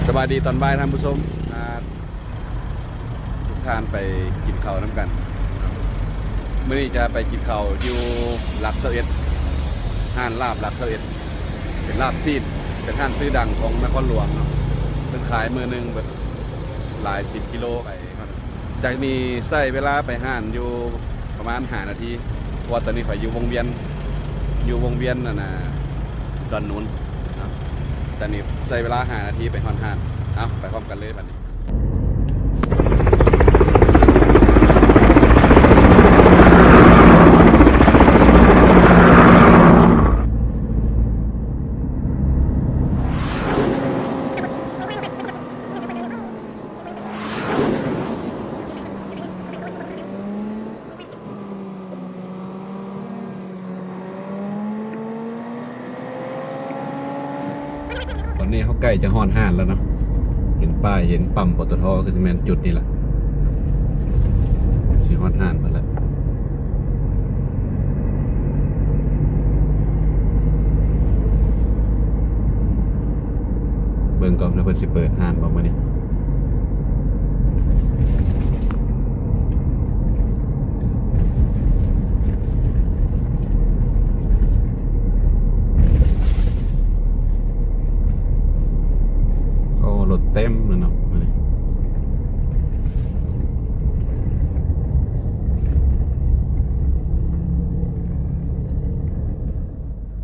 สบายดีตอนบ่ายท่านผู้ชมทุกท่านไปกินข้าวน้ำกันเมื่อนี้จะไปกินข้าวอยู่หลัก11ห้านลาบหลัก11เป็นลาบซีดเป็นห้านซื้อดังของนครหลวงเนาะเป็นขายมือหนึ่งแบบหลาย10 กิโลไปจะมีใส่เวลาไปห้านอยู่ประมาณ5 นาทีเพราะว่าตอนนี้ข่อยอยู่วงเวียนนะดอนนุนตอนนี้ใช้เวลา5 นาทีไปฮอนห้านเอาไปพร้อมกันเลยบัดนี้ตอนนี้เขาใกล้จะฮอนห้านแล้วเนาะเห็นป้ายเห็นปั๊มปตทคือแมนจุดนี้แหละสิฮอนห้านหมดแล้วเบิ่งก่อนแล้วเพิ่นสิเปิดห้านบ่มื้อนี้รถเต็มเลยเนาะ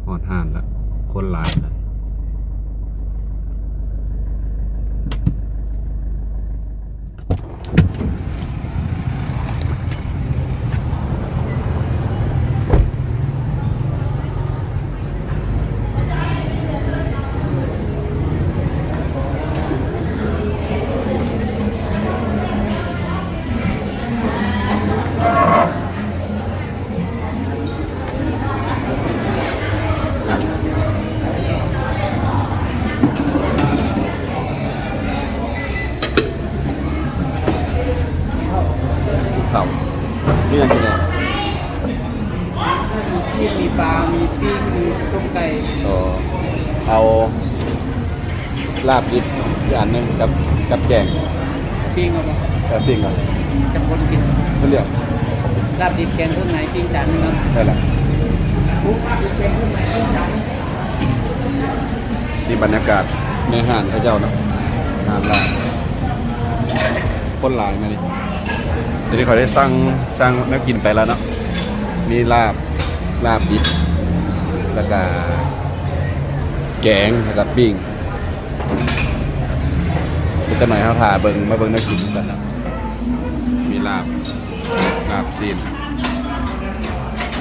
หอดห่านละคนหลายละเขานี่ยังไงมีปลา มีปิ้ง มีต้มไก่เอาลาบดิบอันนึงกับแกงปิ้งเอาปะแต่ปิ้งก่อนจะคนกินเขาเรียกลาบดิบแกงเครื่องในปิ้งจานนึงครับใช่แหละปุ๊บลาบดิบแกงเครื่องในปิ้งจานนี่บรรยากาศในห้างเขาเจ้าเนาะห้างลาบคนหลายมาดิทีนี้เขาได้สร้างนักกินไปแล้วเนาะมีลาบดิบแล้วก็แกงแล้วก็ปิ้งจะหน่อยเขาถ่ามาเบิ่งนักกินกันนะมีลาบซีน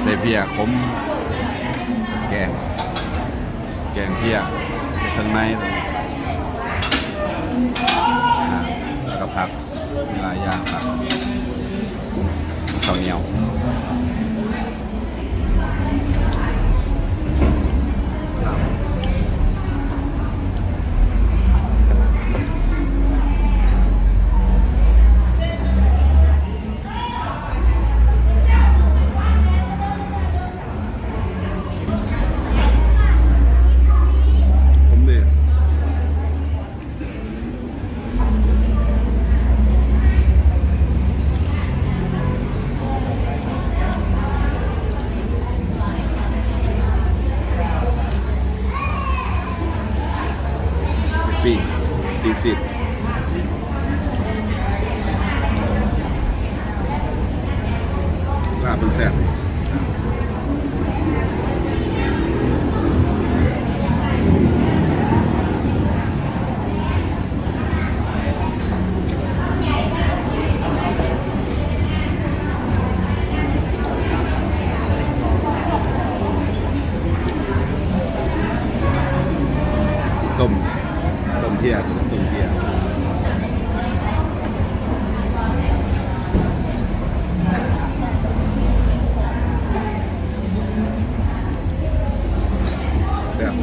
ใส่เพียขมแกงเพียข้างในแล้วก็ผักมีหลายอย่างครับข้าวเหนียวปิ้งซีดลาบเป็นแซ่บต้มเพียแซ่บ เ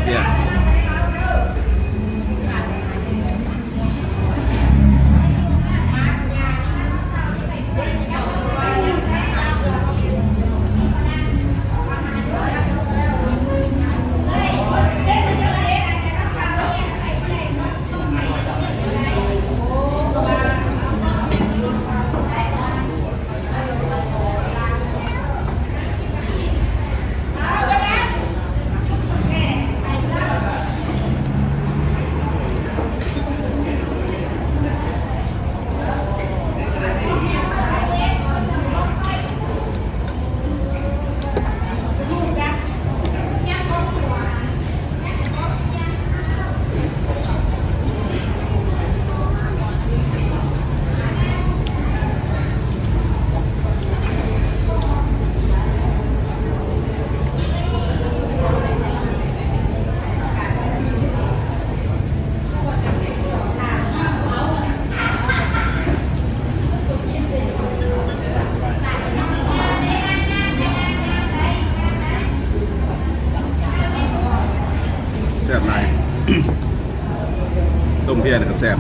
เตี้ยแซ่บหลาย ต้มเพี้ยนกับแซ่บ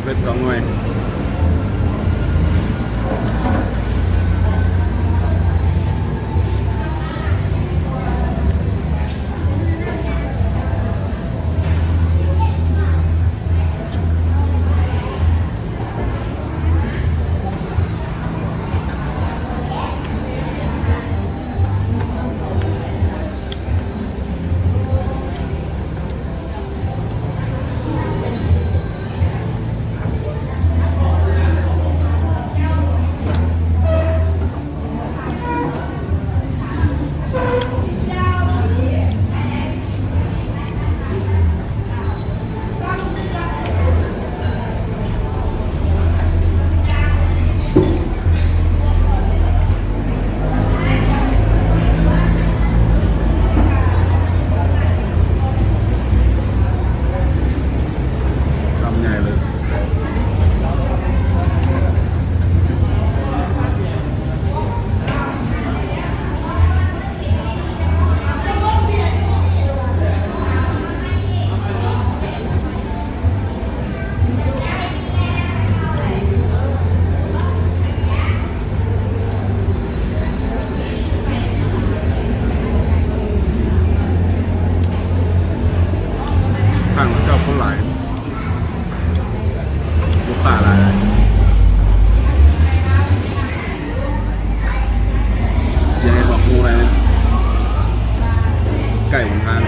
เป็ด2 หน่วย างเจ้าคนหลายลูกค้าหลายเสียงไอ้บอกกูอะไรเนี่ยไก่บนทาง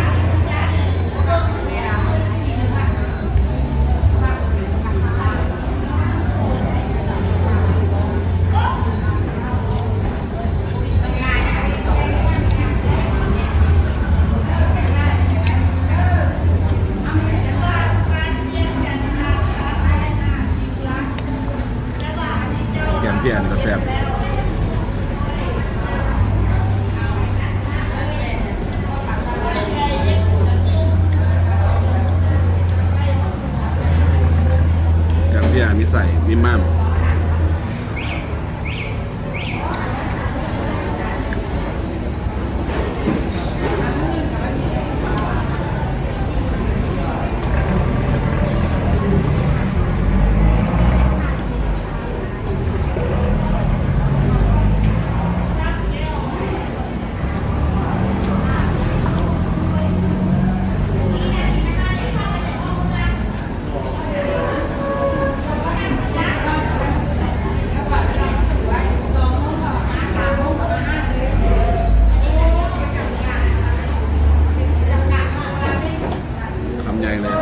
แกมเพี้ยนก็แซ่บแกมเพี้ยนมีใส่มีม่ามคำใหญ่เลย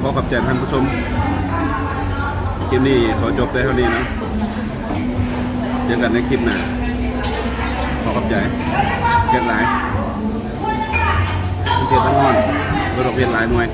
ขอขอบใจท่านผู้ชมคลิปนี้ขอจบได้เท่านี้นะเจอกันในคลิปหน้าขอขอบใจเกิดหลายเกิดทั้งห้อนโดยดอกเบี้ยหลายหน่วย